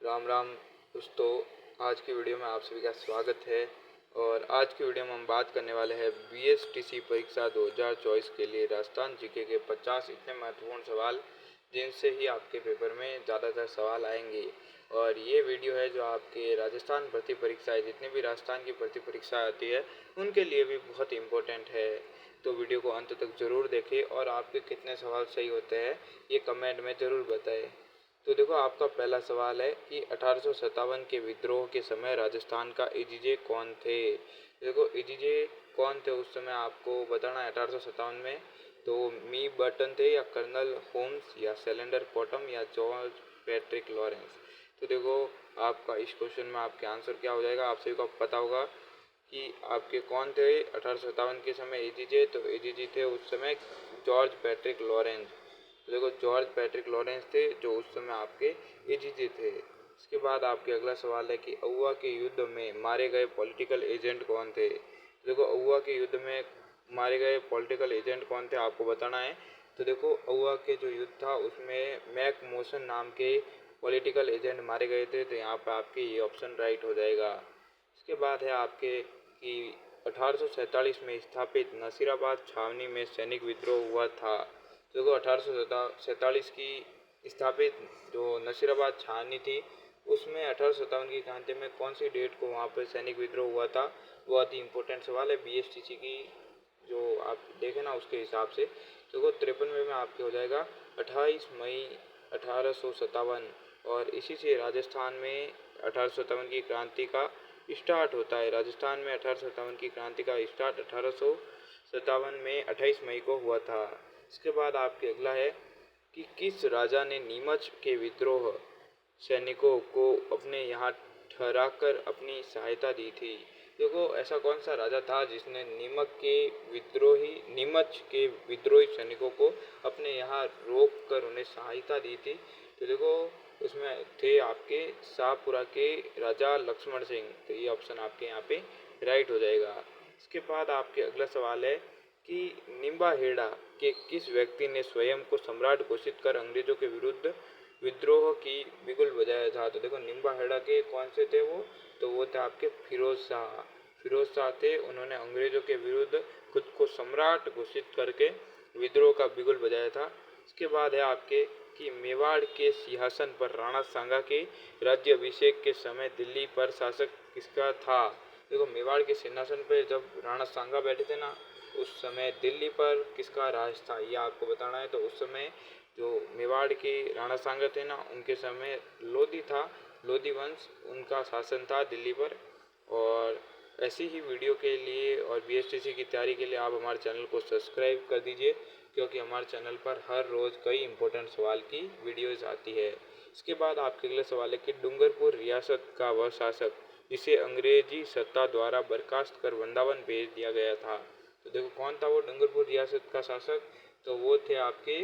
राम राम दोस्तों। आज की वीडियो में आप सभी का स्वागत है। और आज की वीडियो में हम बात करने वाले हैं बीएसटीसी परीक्षा 2024 के लिए राजस्थान जीके के 50 इतने महत्वपूर्ण सवाल जिनसे ही आपके पेपर में ज़्यादातर सवाल आएंगे। और ये वीडियो है जो आपके राजस्थान भर्ती परीक्षा है, जितनी भी राजस्थान की भर्ती परीक्षा आती है उनके लिए भी बहुत इम्पोर्टेंट है। तो वीडियो को अंत तक ज़रूर देखें और आपके कितने सवाल सही होते हैं ये कमेंट में ज़रूर बताएं। तो देखो, आपका पहला सवाल है कि 1857 के विद्रोह के समय राजस्थान का एजीजे कौन थे। देखो, एजीजे कौन थे उस समय आपको बताना है 1857 में। तो मी बर्टन थे या कर्नल होम्स या सिलेंडर पॉटम या जॉर्ज पैट्रिक लॉरेंस। तो देखो, आपका इस क्वेश्चन में आपके आंसर क्या हो जाएगा, आप सभी को पता होगा कि आपके कौन थे 1857 के समय एजीजे। तो एजीजे थे उस समय जॉर्ज पैट्रिक लॉरेंस। तो देखो, जॉर्ज पैट्रिक लॉरेंस थे जो उस समय आपके एजीजे थे। इसके बाद आपके अगला सवाल है कि अउवा के युद्ध में मारे गए पॉलिटिकल एजेंट कौन थे। तो देखो, अउवा के युद्ध में मारे गए पॉलिटिकल एजेंट कौन थे आपको बताना है। तो देखो, अउवा के जो युद्ध था उसमें मैक मोशन नाम के पॉलिटिकल एजेंट मारे गए थे। तो यहाँ पर आपके ये ऑप्शन राइट हो जाएगा। इसके बाद है आपके कि 1847 में स्थापित नसीराबाद छावनी में सैनिक विद्रोह हुआ था। देखो, 1847 की स्थापित जो नसीराबाद छावनी थी उसमें 1857 की क्रांति में कौन सी डेट को वहाँ पर सैनिक विद्रोह हुआ था। बहुत ही इंपॉर्टेंट सवाल है बीएसटीसी की जो आप देखें ना उसके हिसाब से। देखो, 53 में आपके हो जाएगा 28 मई 1857। और इसी से राजस्थान में 1857 की क्रांति का स्टार्ट होता है। राजस्थान में 1857 की क्रांति का स्टार्ट 1857 में 28 मई को हुआ था। इसके बाद आपके अगला है कि किस राजा ने नीमच के विद्रोह सैनिकों को अपने यहाँ ठहराकर अपनी सहायता दी थी। देखो, ऐसा कौन सा राजा था जिसने नीमच के विद्रोही सैनिकों को अपने यहाँ रोक कर उन्हें सहायता दी थी। तो देखो, उसमें थे आपके शाहपुरा के राजा लक्ष्मण सिंह। तो ये ऑप्शन आपके यहाँ पे राइट हो जाएगा। इसके बाद आपके अगला सवाल है कि निम्बाहेड़ा के किस व्यक्ति ने स्वयं को सम्राट घोषित कर अंग्रेजों के विरुद्ध विद्रोह की बिगुल बजाया था। तो देखो, निम्बाहेड़ा के कौन से थे वो, तो वो थे आपके फिरोज शाह। फिरोज शाह थे, उन्होंने अंग्रेजों के विरुद्ध खुद को सम्राट घोषित करके विद्रोह का बिगुल बजाया था। इसके बाद है आपके कि मेवाड़ के सिंहासन पर राणा सांगा के राज्याभिषेक के समय दिल्ली पर शासक किसका था। देखो, मेवाड़ के सिंहासन पर जब राणा सांगा बैठे थे ना उस समय दिल्ली पर किसका राज था ये आपको बताना है। तो उस समय जो मेवाड़ के राणा सांगा थे ना उनके समय लोधी था, लोधी वंश उनका शासन था दिल्ली पर। और ऐसी ही वीडियो के लिए और बीएसटीसी की तैयारी के लिए आप हमारे चैनल को सब्सक्राइब कर दीजिए, क्योंकि हमारे चैनल पर हर रोज़ कई इंपॉर्टेंट सवाल की वीडियोज़ आती है। इसके बाद आपके अगले सवाल है कि डूंगरपुर रियासत का वह शासक जिसे अंग्रेजी सत्ता द्वारा बर्खास्त कर वृंदावन भेज दिया गया था। तो देखो, कौन था वो डूंगरपुर रियासत का शासक, तो वो थे आपके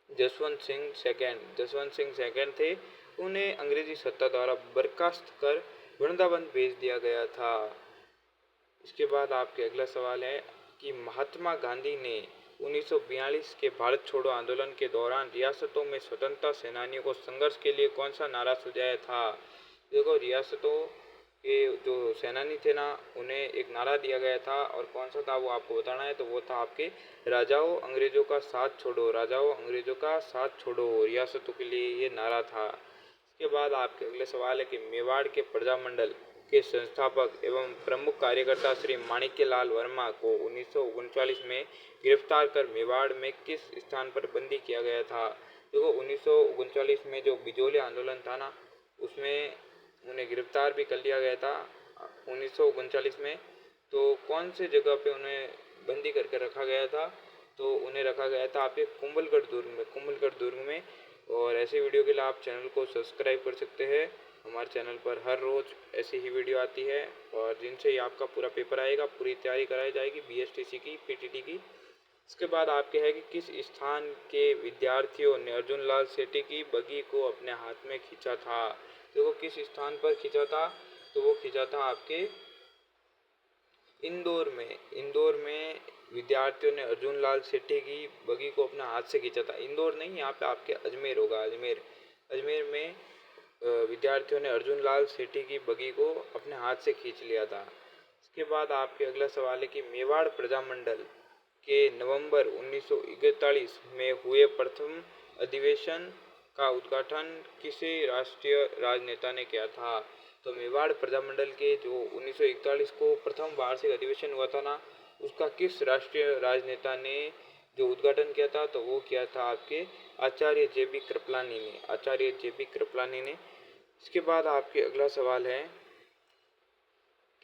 जसवंत सिंह सेकंड थे। उन्हें अंग्रेजी सत्ता द्वारा बर्खास्त कर वृंदावन भेज दिया गया था। इसके बाद आपके अगला सवाल है कि महात्मा गांधी ने 1942 के भारत छोड़ो आंदोलन के दौरान रियासतों में स्वतंत्रता सेनानियों को संघर्ष के लिए कौन सा नारा सुझाया था। देखो, रियासतों के जो सेनानी थे ना उन्हें एक नारा दिया गया था, और कौन सा था वो आपको बताना है। तो वो था आपके राजाओं अंग्रेजों का साथ छोड़ो, राजाओं अंग्रेजों का साथ छोड़ो, रियासतों के लिए ये नारा था। इसके बाद आपके अगले सवाल है कि मेवाड़ के प्रजामंडल के संस्थापक एवं प्रमुख कार्यकर्ता श्री माणिक्यलाल वर्मा को 1939 में गिरफ्तार कर मेवाड़ में किस स्थान पर बंदी किया गया था। देखो, 1939 में जो बिजोली आंदोलन था ना उसमें उन्हें गिरफ्तार भी कर लिया गया था 1939 में। तो कौन से जगह पे उन्हें बंदी करके रखा गया था, तो उन्हें रखा गया था आपके कुंभलगढ़ दुर्ग में। और ऐसे वीडियो के लिए आप चैनल को सब्सक्राइब कर सकते हैं। हमारे चैनल पर हर रोज़ ऐसी ही वीडियो आती है और जिनसे ही आपका पूरा पेपर आएगा, पूरी तैयारी कराई जाएगी बीएसटीसी की, पीटीटी की। इसके बाद आपके है कि किस स्थान के विद्यार्थियों ने अर्जुन लाल सेठी की बगी को अपने हाथ में खींचा था। देखो, किस स्थान पर खींचा था, तो वो खींचा था आपके इंदौर में विद्यार्थियों ने अर्जुन लाल सेठी की बगी को अपने हाथ से खींचा था। इंदौर नहीं, यहाँ पे आपके अजमेर होगा। अजमेर में विद्यार्थियों ने अर्जुन लाल सेठी की बगी को अपने हाथ से खींच लिया था। इसके बाद आपके अगला सवाल है कि मेवाड़ प्रजामंडल के नवंबर 1941 में हुए प्रथम अधिवेशन का उद्घाटन किसे राष्ट्रीय राजनेता ने किया था? तो मेवाड़ प्रजामंडल के जो 1941 को प्रथम वार्षिक अधिवेशन हुआ था ना, उसका किस राष्ट्रीय राजनेता ने जो उद्घाटन किया था? तो वो किया था आपके आचार्य जे.बी. कृपलानी ने, आचार्य जे.बी. कृपलानी ने। इसके बाद आपके अगला सवाल है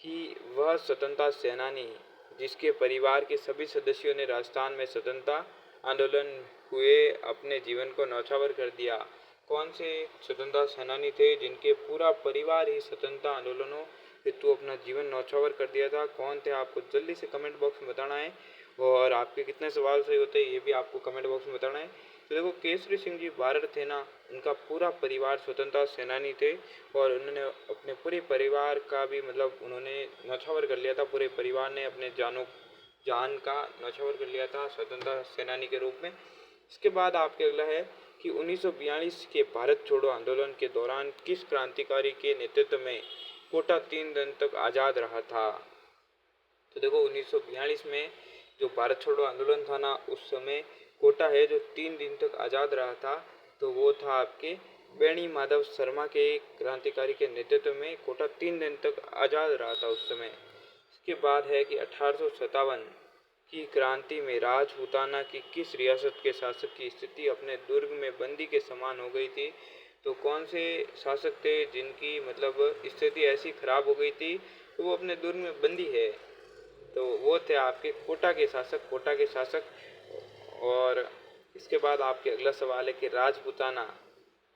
कि वह स्वतंत्रता सेनानी जिसके परिवार के सभी सदस्यों ने राजस्थान में स्वतंत्रता आंदोलन हुए अपने जीवन को न्यौछावर कर दिया, कौन से स्वतंत्रता सेनानी थे जिनके पूरा परिवार ही स्वतंत्रता आंदोलनों हेतु अपना जीवन न्यौछावर कर दिया था? कौन थे? आपको जल्दी से कमेंट बॉक्स में बताना है और आपके कितने सवाल सही होते हैं ये भी आपको कमेंट बॉक्स में बताना है। तो देखो, केसरी सिंह जी बारड थे ना, उनका पूरा परिवार स्वतंत्रता सेनानी थे और उन्होंने अपने पूरे परिवार का भी मतलब उन्होंने न्यौछावर कर लिया था। पूरे परिवार ने अपने जान का न्यौछावर कर लिया था स्वतंत्रता सेनानी के रूप में। इसके बाद आपके अगला है कि 1942 के भारत छोड़ो आंदोलन के दौरान किस क्रांतिकारी के नेतृत्व में कोटा 3 दिन तक आज़ाद रहा था? तो देखो, 1942 में जो भारत छोड़ो आंदोलन था ना, उस समय कोटा है जो 3 दिन तक आज़ाद रहा था, तो वो था आपके बेणी माधव शर्मा के क्रांतिकारी के नेतृत्व में कोटा 3 दिन तक आज़ाद रहा था उस समय। इसके बाद है कि 1857 की क्रांति में राजपूताना की किस रियासत के शासक की स्थिति अपने दुर्ग में बंदी के समान हो गई थी? तो कौन से शासक थे जिनकी मतलब स्थिति ऐसी खराब हो गई थी तो वो अपने दुर्ग में बंदी है? तो वो थे आपके कोटा के शासक, कोटा के शासक। और इसके बाद आपके अगला सवाल है कि राजपूताना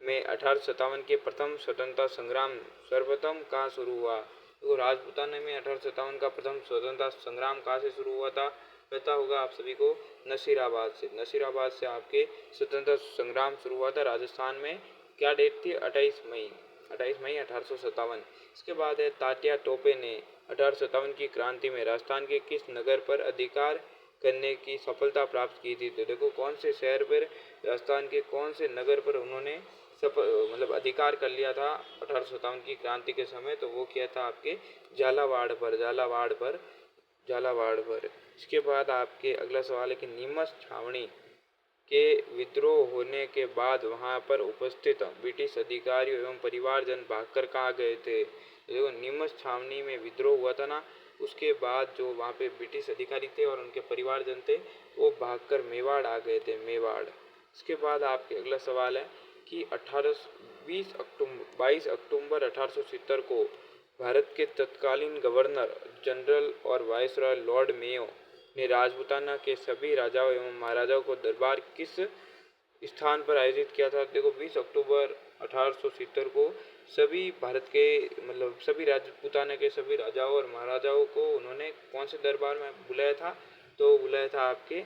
में 1857 के प्रथम स्वतंत्रता संग्राम सर्वप्रथम कहाँ शुरू हुआ? तो राजपूताना में 1857 का प्रथम स्वतंत्रता संग्राम कहाँ से शुरू हुआ था? पता होगा आप सभी को, नसीराबाद से। नसीराबाद से आपके स्वतंत्रता संग्राम शुरू हुआ था राजस्थान में। क्या डेट थी? 28 मई 1857। इसके बाद है तात्या टोपे ने 1857 की क्रांति में राजस्थान के किस नगर पर अधिकार करने की सफलता प्राप्त की थी? तो देखो, कौन से शहर पर, राजस्थान के कौन से नगर पर उन्होंने मतलब अधिकार कर लिया था 1857 की क्रांति के समय? तो वो किया था आपके झालावाड़ पर, झालावाड़ पर। इसके बाद आपके अगला सवाल है कि नीमच छावनी के विद्रोह होने के बाद वहां पर उपस्थित ब्रिटिश अधिकारी एवं परिवारजन भागकर कहाँ गए थे? देखो, नीमच छावनी में विद्रोह हुआ था ना, उसके बाद जो वहाँ पे ब्रिटिश अधिकारी थे और उनके परिवारजन थे वो भागकर मेवाड़ आ गए थे, मेवाड़। इसके बाद आपके अगला सवाल है कि 22 अक्टूबर 1870 को भारत के तत्कालीन गवर्नर जनरल और वायसरॉय लॉर्ड मेयो ने राजपूताना के सभी राजाओं एवं महाराजाओं को दरबार किस स्थान पर आयोजित किया था? देखो, 20 अक्टूबर 1870 को सभी भारत के मतलब सभी राजपूताना के सभी राजाओं और महाराजाओं को उन्होंने कौन से दरबार में बुलाया था? तो बुलाया था आपके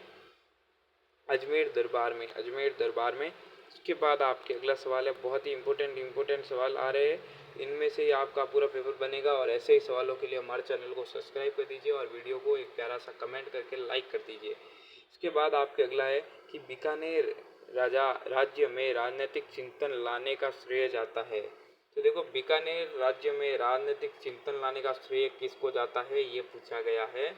अजमेर दरबार में, अजमेर दरबार में। इसके बाद आपके अगला सवाल है, बहुत ही इम्पोर्टेंट सवाल आ रहे हैं, इनमें से ही आपका पूरा पेपर बनेगा और ऐसे ही सवालों के लिए हमारे चैनल को सब्सक्राइब कर दीजिए और वीडियो को एक प्यारा सा कमेंट करके लाइक कर दीजिए। इसके बाद आपके अगला है कि बीकानेर राज्य में राजनीतिक चिंतन लाने का श्रेय जाता है? तो देखो, बीकानेर राज्य में राजनीतिक चिंतन लाने का श्रेय किसको जाता है, ये पूछा गया है।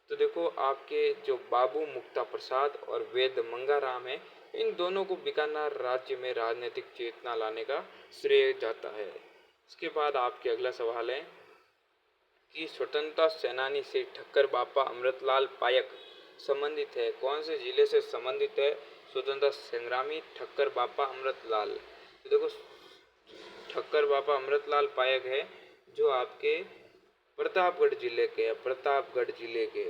तो देखो, आपके जो बाबू मुक्ता प्रसाद और वेद मंगाराम है, इन दोनों को बीकानेर राज्य में राजनीतिक चेतना लाने का श्रेय जाता है। इसके बाद आपके अगला सवाल है कि स्वतंत्रता सेनानी से ठक्कर बापा अमृतलाल पायक संबंधित है? कौन से जिले से संबंधित है स्वतंत्रता संग्रामी ठक्कर बापा अमृतलाल? तो देखो, ठक्कर बापा अमृतलाल पायक है जो आपके प्रतापगढ़ जिले के,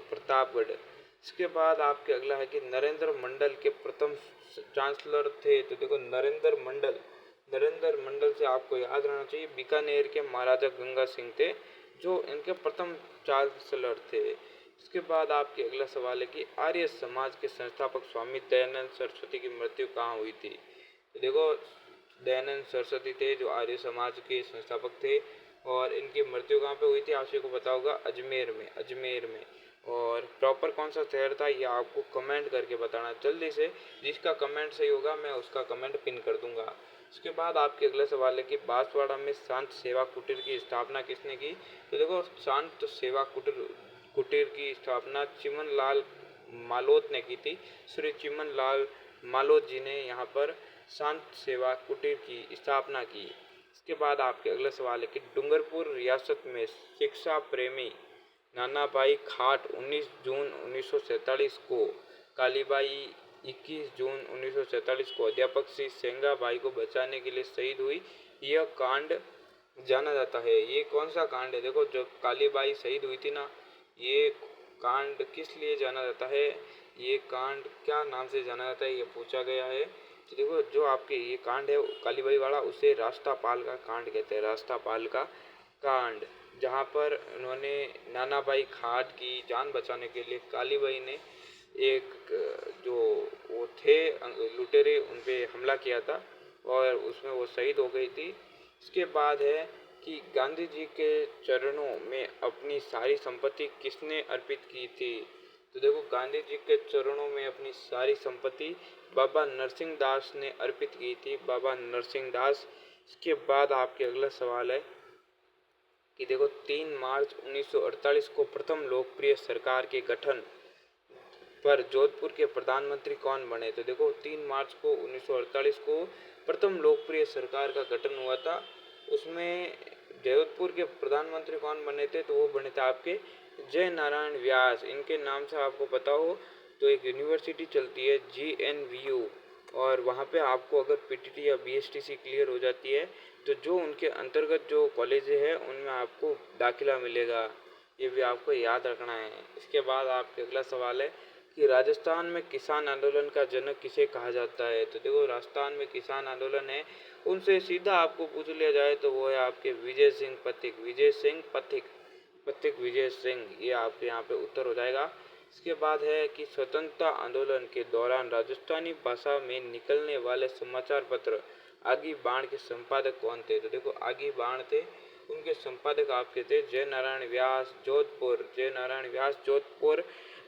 प्रतापगढ़। इसके बाद आपके अगला है कि नरेंद्र मंडल के प्रथम चांसलर थे? तो देखो, नरेंद्र मंडल से आपको याद रहना चाहिए बीकानेर के महाराजा गंगा सिंह थे जो इनके प्रथम चांसलर थे। इसके बाद आपके अगला सवाल है कि आर्य समाज के संस्थापक स्वामी दयानंद सरस्वती की मृत्यु कहाँ हुई थी? तो देखो, दयानंद सरस्वती थे जो आर्य समाज के संस्थापक थे और इनकी मृत्यु कहाँ पे हुई थी? आप सभी को पता होगा, अजमेर में। और प्रॉपर कौन सा शहर था ये आपको कमेंट करके बताना जल्दी से। जिसका कमेंट सही होगा मैं उसका कमेंट पिन कर दूंगा। इसके बाद आपके अगला सवाल है कि बांसवाड़ा में शांत सेवा कुटीर की स्थापना किसने की। तो देखो शांत सेवा कुटीर की स्थापना चिमन लाल मालोत ने की थी। श्री चिमन लाल मालोत जी ने यहाँ पर शांत सेवा कुटीर की स्थापना की। इसके बाद आपके अगला सवाल है कि डूंगरपुर रियासत में शिक्षा प्रेमी नानाभाई खाट 19 जून 1947 को, कालीबाई 21 जून 1947 को अध्यापक श्री सेंगाबाई को बचाने के लिए शहीद हुई। यह कांड जाना जाता है। ये कौन सा कांड है? देखो जो कालीबाई शहीद हुई थी ना, ये कांड किस लिए जाना जाता है, ये कांड क्या नाम से जाना जाता है, ये पूछा गया है। तो देखो जो आपके ये कांड है कालीबाई वाला, उसे राष्ट्रपाल का कांड कहते हैं, राष्ट्रपाल का कांड, जहाँ पर उन्होंने नानाभाई खाट की जान बचाने के लिए कालीबाई ने एक जो वो थे लुटेरे, उन पे हमला किया था और उसमें वो शहीद हो गई थी। इसके बाद है कि गांधी जी के चरणों में अपनी सारी संपत्ति किसने अर्पित की थी। तो देखो गांधी जी के चरणों में अपनी सारी संपत्ति बाबा नरसिंह दास ने अर्पित की थी, बाबा नरसिंह दास। इसके बाद आपके अगला सवाल है कि देखो 3 मार्च 1948 को प्रथम लोकप्रिय सरकार के गठन पर जोधपुर के प्रधानमंत्री कौन बने। तो देखो 3 मार्च को 1948 को प्रथम लोकप्रिय सरकार का गठन हुआ था। उसमें जोधपुर के प्रधानमंत्री कौन बने थे, तो वो बने थे आपके जय नारायण व्यास। इनके नाम से आपको पता हो तो एक यूनिवर्सिटी चलती है GNVU, और वहाँ पे आपको अगर PTT या BSTC क्लियर हो जाती है तो जो उनके अंतर्गत जो कॉलेज है उनमें आपको दाखिला मिलेगा, ये भी आपको याद रखना है। इसके बाद आपके अगला सवाल है कि राजस्थान में किसान आंदोलन का जनक किसे कहा जाता है। तो देखो राजस्थान में किसान आंदोलन है, उनसे सीधा आपको पूछ लिया जाए तो वो है आपके विजय सिंह पथिक, विजय सिंह पथिक, पथिक विजय सिंह, ये आपके यहाँ पे उत्तर हो जाएगा। इसके बाद है कि स्वतंत्रता आंदोलन के दौरान राजस्थानी भाषा में निकलने वाले समाचार पत्र आगी बाण के संपादक कौन थे। तो देखो आगी बाण थे, उनके संपादक आपके थे जय नारायण व्यास जोधपुर, जय नारायण व्यास जोधपुर,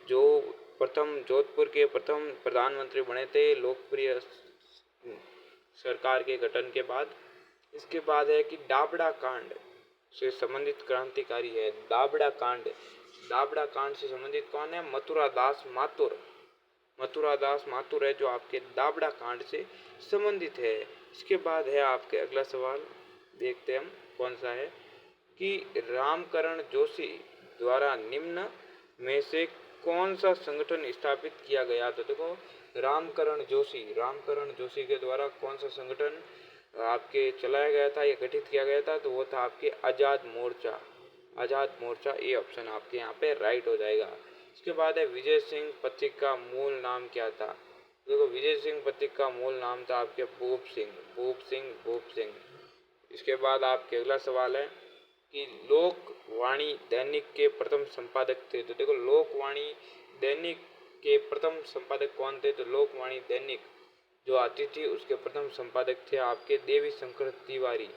जो जोधपुर के प्रथम प्रधानमंत्री बने थे लोकप्रिय सरकार के गठन के बाद। इसके बाद है कि दाबड़ा कांड से संबंधित क्रांतिकारी है, दाबड़ा कांड, दाबड़ा कांड से संबंधित कौन है, मथुरा दास माथुर, मथुरा दास माथुर है जो आपके दाबड़ा कांड से संबंधित है। इसके बाद है आपके अगला सवाल, देखते हैं हम कौन सा है कि रामकरण जोशी द्वारा निम्न में से कौन सा संगठन स्थापित किया गया। तो देखो रामकरण जोशी के द्वारा कौन सा संगठन आपके चलाया गया था या गठित किया गया था, तो वो था आपके आज़ाद मोर्चा, आज़ाद मोर्चा। ये ऑप्शन आपके यहाँ पे राइट हो जाएगा। इसके बाद है विजय सिंह पथिक का मूल नाम क्या था। देखो विजय सिंह पथिक का मूल नाम था आपके भूप सिंह, भूप सिंह, भूप सिंह। इसके बाद आपके अगला सवाल है कि लोकवाणी दैनिक के प्रथम संपादक थे। तो देखो लोकवाणी दैनिक के प्रथम संपादक कौन थे, तो लोकवाणी दैनिक जो आती थी उसके प्रथम संपादक थे आपके देवी शंकर तिवारी,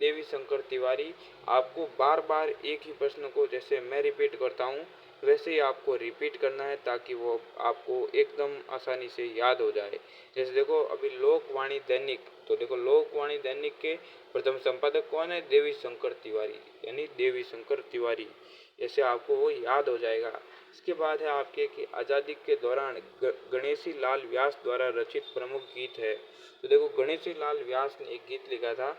देवी शंकर तिवारी। आपको बार बार एक ही प्रश्न को जैसे मैं रिपीट करता हूँ वैसे ही आपको रिपीट करना है ताकि वो आपको एकदम आसानी से याद हो जाए। जैसे देखो अभी लोकवाणी दैनिक, तो देखो लोकवाणी दैनिक के प्रथम संपादक कौन है, देवी शंकर तिवारी, यानी देवी शंकर तिवारी, ऐसे आपको वो याद हो जाएगा। इसके बाद है आपके कि आज़ादी के दौरान गणेशी लाल व्यास द्वारा रचित प्रमुख गीत है। तो देखो गणेशी लाल व्यास ने एक गीत लिखा था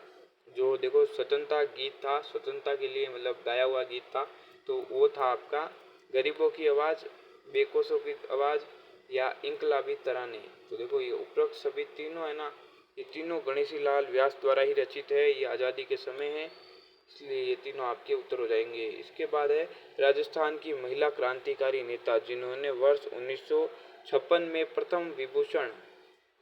जो देखो स्वतंत्रता गीत था, स्वतंत्रता के लिए मतलब गाया हुआ गीत था, तो वो था आपका गरीबों की आवाज़, बेकोसों की आवाज़ या इनकलाबी तराने। तो देखो ये उपरोक्त सभी तीनों है ना, ये तीनों गणेशी लाल व्यास द्वारा ही रचित है, ये आज़ादी के समय है, इसलिए ये तीनों आपके उत्तर हो जाएंगे। इसके बाद है राजस्थान की महिला क्रांतिकारी नेता जिन्होंने वर्ष 1956 में प्रथम विभूषण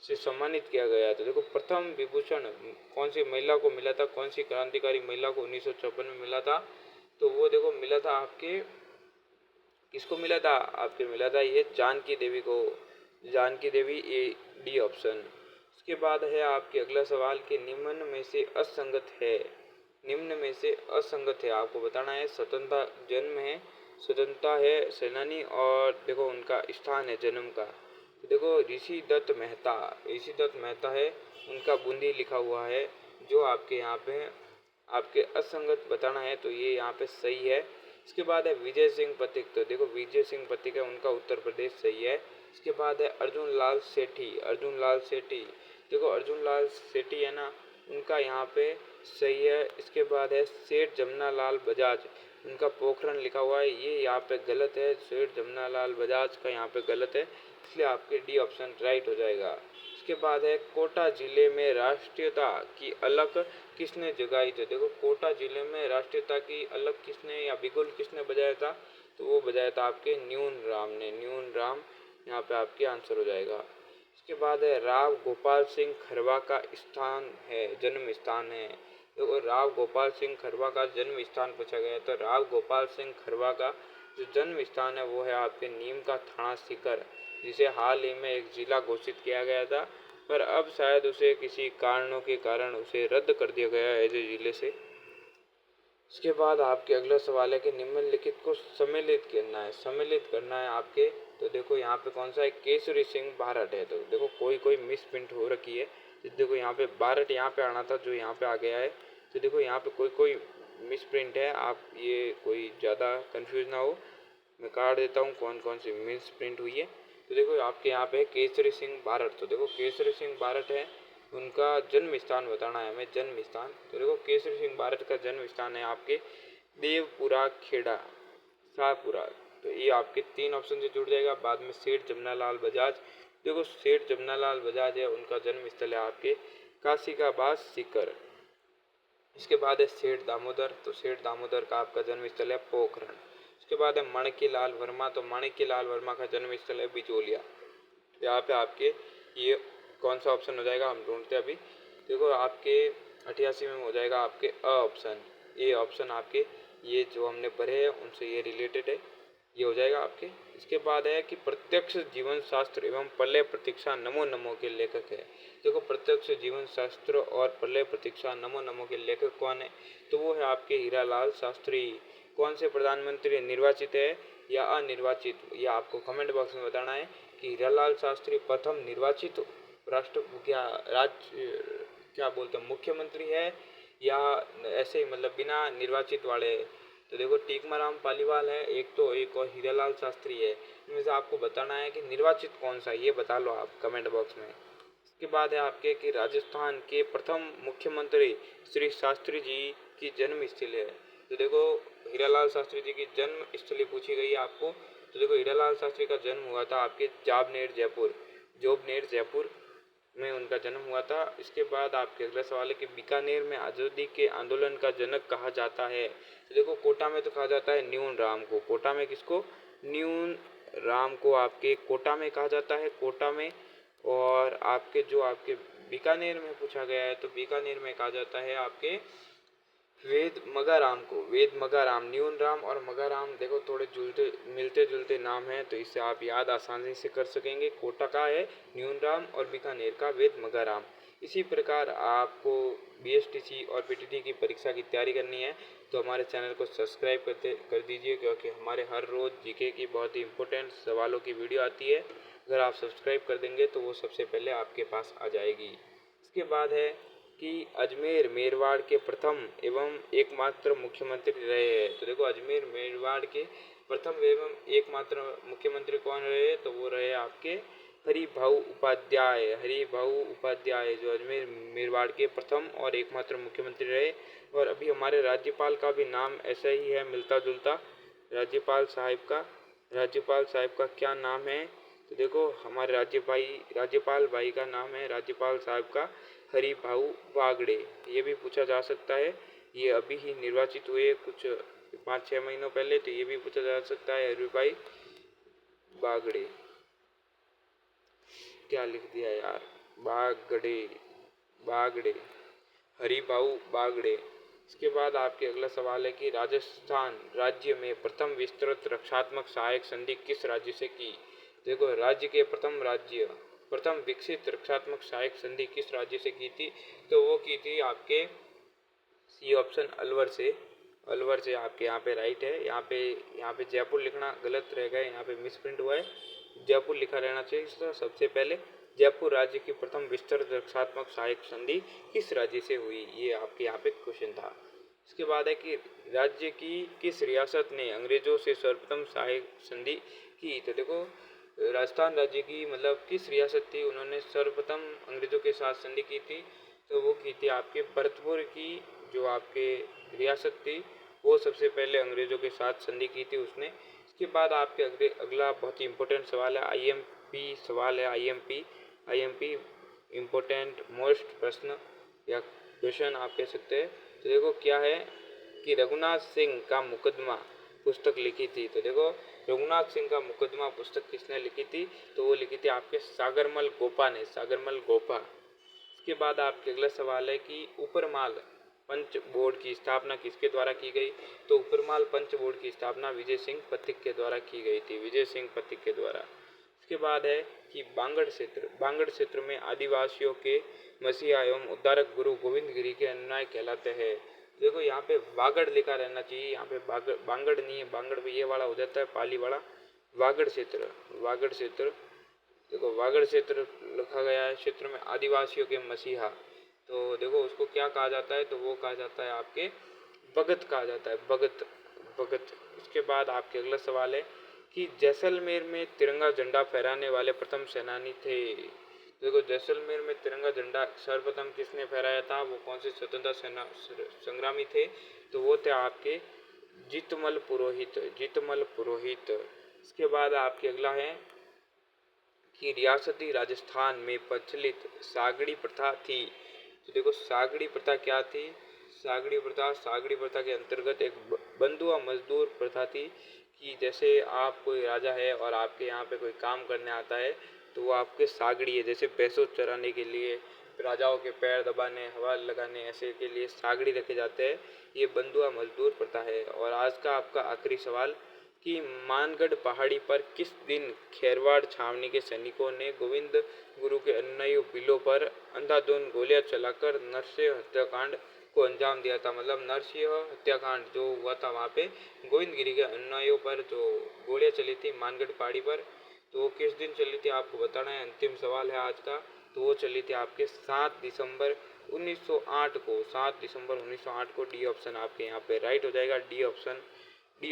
से सम्मानित किया गया। तो देखो प्रथम विभूषण कौन सी महिला को मिला था, कौन सी क्रांतिकारी महिला को 1956 में मिला था, तो वो देखो मिला था आपके, किसको मिला था, आपके मिला था ये जानकी देवी को, जानकी देवी, ए डी ऑप्शन। इसके बाद है आपके अगला सवाल कि निम्न में से असंगत है, निम्न में से असंगत है, आपको बताना है स्वतंत्रता जन्म है, स्वतंत्रता है सेनानी, और देखो उनका स्थान है जन्म का। तो देखो ऋषि दत्त मेहता है, उनका बूंदी लिखा हुआ है, जो आपके यहाँ पे आपके असंगत बताना है तो ये यहाँ पे सही है। इसके बाद है विजय सिंह पथिक, तो देखो विजय सिंह पथिक है, उनका उत्तर प्रदेश सही है। इसके बाद है अर्जुन लाल सेठी, देखो अर्जुन लाल सेठी है ना, उनका यहाँ पे सही है। इसके बाद है सेठ जमुना लाल बजाज, उनका पोखरण लिखा हुआ है, ये यहाँ पे गलत है, सेठ जमुना लाल बजाज का यहाँ पे गलत है, इसलिए आपके डी ऑप्शन राइट हो जाएगा। इसके बाद है कोटा जिले में राष्ट्रीयता की अलग किसने जगाई थी, देखो कोटा जिले में राष्ट्रीयता की अलग किसने या बिगुल किसने बजाया था, तो वो बजाया था आपके न्यून राम ने, न्यून राम यहाँ पे आपके आंसर हो जाएगा। इसके बाद है राव गोपाल सिंह खरवा का स्थान है, जन्म स्थान है, तो राव गोपाल सिंह खरवा का जन्म स्थान पूछा गया, तो राव गोपाल सिंह खरवा का जो जन्म स्थान है वो है आपके नीम का थाना सीकर, जिसे हाल ही में एक जिला घोषित किया गया था, पर अब शायद उसे किसी कारणों के कारण उसे रद्द कर दिया गया है एज ए जिले से। इसके बाद आपके अगला सवाल है कि निम्नलिखित को सम्मिलित करना है आपके, तो देखो यहाँ पे कौन सा है, केसरी सिंह बारट है, तो देखो कोई मिस प्रिंट हो रखी है, तो देखो यहाँ पे बारट यहाँ पे आना था जो यहाँ पे आ गया है, तो देखो यहाँ पे कोई मिस प्रिंट है, आप ये कोई ज़्यादा कंफ्यूज ना हो, मैं काट देता हूँ कौन कौन सी मिस प्रिंट हुई है। तो देखो आपके यहाँ पे केसरी सिंह बारट, तो देखो केसरी सिंह बारट है, उनका जन्म स्थान बताना है हमें, जन्म स्थान, तो देखो केसरी सिंह बारट का जन्म स्थान है आपके देवपुरा खेड़ा शाहपुरा, तो ये आपके 3 ऑप्शन से जुड़ जाएगा। बाद में सेठ जमुना लाल बजाज, देखो सेठ जमुना लाल बजाज है, उनका जन्म स्थल है आपके काशिकाबाद सीकर। इसके बाद है सेठ दामोदर, तो सेठ दामोदर का आपका जन्म स्थल है पोखरण। इसके बाद है माणिक्य लाल वर्मा, तो माणिक्य लाल वर्मा का जन्म स्थल है बिचौलिया। यहाँ पे आपके ये कौन सा ऑप्शन हो जाएगा, हम ढूंढते हैं अभी, देखो आपके 88 में हो जाएगा आपके अ ऑप्शन, ए ऑप्शन आपके ये जो हमने पढ़े हैं उनसे ये रिलेटेड है, ये हो जाएगा आपके। इसके बाद है कि प्रत्यक्ष जीवन शास्त्र एवं प्रलय प्रतीक्षा नमो नमो के लेखक है, देखो प्रत्यक्ष जीवन शास्त्र और प्रलय प्रतीक्षा नमो नमो के लेखक कौन है, तो वो है आपके हीरालाल शास्त्री। कौन से प्रधानमंत्री निर्वाचित है या अनिर्वाचित, ये आपको कमेंट बॉक्स में बताना है कि हीरालाल शास्त्री प्रथम निर्वाचित राष्ट्र क्या राज्य क्या बोलते हैं मुख्यमंत्री है या ऐसे ही मतलब बिना निर्वाचित वाले, तो देखो टीकमाराम पालीवाल है एक और हीरालाल शास्त्री है, इनमें से आपको बताना है कि निर्वाचित कौन सा, ये बता लो आप कमेंट बॉक्स में। इसके बाद है आपके कि राजस्थान के प्रथम मुख्यमंत्री श्री शास्त्री जी की जन्म स्थली है, तो देखो हीरालाल शास्त्री जी की जन्म स्थली पूछी गई है आपको, तो देखो हीरालाल शास्त्री का जन्म हुआ था आपके जोबनेर जयपुर में उनका जन्म हुआ था। इसके बाद आपके अगला सवाल है कि बीकानेर में आज़ादी के आंदोलन का जनक कहा जाता है, तो देखो कोटा में तो कहा जाता है न्यून राम को, कोटा में किसको, न्यून राम को आपके कोटा में कहा जाता है, कोटा में। और आपके जो आपके बीकानेर में पूछा गया है तो बीकानेर में कहा जाता है आपके वेद मगाराम, न्यून राम और मगाराम देखो थोड़े मिलते जुलते नाम हैं, तो इससे आप याद आसानी से कर सकेंगे। कोटा का है न्यून राम और बीकानेर का वेद मगाराम। इसी प्रकार आपको बीएसटीसी और पीटीटी की परीक्षा की तैयारी करनी है तो हमारे चैनल को सब्सक्राइब कर दीजिए, क्योंकि हमारे हर रोज़ जीके की बहुत ही इंपॉर्टेंट सवालों की वीडियो आती है। अगर आप सब्सक्राइब कर देंगे तो वो सबसे पहले आपके पास आ जाएगी। इसके बाद है कि अजमेर मेरवाड़ के प्रथम एवं एकमात्र मुख्यमंत्री रहे हैं, तो देखो अजमेर मेरवाड़ के प्रथम एवं एकमात्र मुख्यमंत्री कौन रहे, तो वो रहे आपके हरिभाऊ उपाध्याय जो अजमेर मेरवाड़ के प्रथम और एकमात्र मुख्यमंत्री रहे। और अभी हमारे राज्यपाल का भी नाम ऐसा ही है, मिलता जुलता। राज्यपाल साहिब का क्या नाम है, तो देखो हमारे राज्यपाल भाई का नाम है राज्यपाल साहब का हरिभाऊ बागड़े, ये भी पूछा जा सकता है। ये अभी ही निर्वाचित हुए कुछ 5-6 महीनों पहले, तो ये भी पूछा जा सकता है हरिभाई बागड़े। क्या लिख दिया यार, बागड़े हरिभाऊ बागड़े। इसके बाद आपके अगला सवाल है कि राजस्थान राज्य में प्रथम विस्तृत रक्षात्मक सहायक संधि किस राज्य से की, देखो राज्य के प्रथम विकसित रक्षात्मक सहायक संधि किस राज्य से की थी, तो वो की थी आपके सी ऑप्शन अलवर से आपके यहाँ पे राइट है। यहाँ पे जयपुर लिखना गलत रह गया, यहाँ पे मिस प्रिंट हुआ है, जयपुर लिखा रहना चाहिए। सबसे पहले जयपुर राज्य की प्रथम विस्तृत रक्षात्मक सहायक संधि किस राज्य से हुई, ये आपके यहाँ पे क्वेश्चन था। इसके बाद है कि राज्य की किस रियासत ने अंग्रेजों से सर्वप्रथम सहायक संधि की। तो देखो राजस्थान राज्य की मतलब किस रियासत थी, उन्होंने सर्वप्रथम अंग्रेजों के साथ संधि की थी, तो वो की थी आपके भरतपुर की जो आपके रियासत थी, वो सबसे पहले अंग्रेजों के साथ संधि की थी उसने। इसके बाद आपके अगला बहुत ही इंपॉर्टेंट सवाल है, आईएमपी सवाल है, आईएमपी इम्पोर्टेंट मोस्ट प्रश्न या क्वेश्चन आप कह सकते हैं। तो देखो क्या है कि रघुनाथ सिंह का मुकदमा पुस्तक लिखी थी। तो देखो रघुनाथ सिंह का मुकदमा पुस्तक किसने लिखी थी, तो वो लिखी थी आपके सागरमल गोपा ने, सागरमल गोपा। इसके बाद आपके अगला सवाल है कि उपरमाल पंच बोर्ड की स्थापना किसके द्वारा की गई। तो उपरमाल पंच बोर्ड की स्थापना विजय सिंह पथिक के द्वारा की गई थी, विजय सिंह पथिक के द्वारा। इसके बाद है कि बांगड़ क्षेत्र में आदिवासियों के मसीहा एवं उद्धारक गुरु गोविंद गिरी के अनुयायी कहलाते हैं। देखो यहाँ पे वागड़ लिखा रहना चाहिए, यहाँ पे बांगड़ नहीं है, बांगड़ पे ये वाला हो जाता है पाली वाला। वागड़ क्षेत्र देखो वागड़ क्षेत्र लिखा गया है, क्षेत्र में आदिवासियों के मसीहा। तो देखो उसको क्या कहा जाता है, तो वो कहा जाता है आपके भगत कहा जाता है, भगत। इसके बाद आपके अगला सवाल है कि जैसलमेर में तिरंगा झंडा फहराने वाले प्रथम सेनानी थे। देखो जैसलमेर में तिरंगा झंडा सर्वप्रथम किसने फहराया था, वो कौन से स्वतंत्रता सेना संग्रामी थे, तो वो थे आपके जीतमल पुरोहित। इसके बाद आपके अगला है कि रियासती राजस्थान में प्रचलित सागड़ी प्रथा थी। तो देखो सागड़ी प्रथा क्या थी, सागड़ी प्रथा के अंतर्गत एक बंधुआ मजदूर प्रथा थी कि जैसे आप कोई राजा है और आपके यहाँ पे कोई काम करने आता है, तो वो आपके सागड़ी है, जैसे पैसों चराने के लिए, राजाओं के पैर दबाने, हवा लगाने, ऐसे के लिए सागड़ी रखे जाते हैं। ये बंधुआ मजदूर प्रथा है। और आज का आपका आखिरी सवाल कि मानगढ़ पहाड़ी पर किस दिन खेरवाड़ छावनी के सैनिकों ने गोविंद गुरु के अनुयायी बिलों पर अंधाधुंध गोलियां चलाकर नरसिंह हत्याकांड को अंजाम दिया था। मतलब नरसिंह हत्याकांड जो हुआ था वहाँ पे गोविंद गिरी के अनुयायियों पर जो गोलियां चली थी मानगढ़ पहाड़ी पर, तो वो किस दिन चली थी आपको बताना है। अंतिम सवाल है आज का, तो वो चली थी आपके 7 दिसंबर 1908 को, 7 दिसंबर 1908 को। डी ऑप्शन आपके यहाँ पे राइट हो जाएगा, डी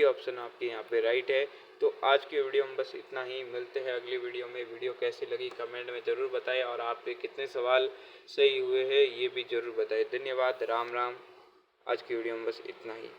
ऑप्शन आपके यहाँ पे राइट है। तो आज की वीडियो में बस इतना ही, मिलते हैं अगली वीडियो में। वीडियो कैसी लगी कमेंट में ज़रूर बताएं और आपके कितने सवाल सही हुए हैं ये भी ज़रूर बताएं। धन्यवाद, राम राम। आज की वीडियो में बस इतना ही।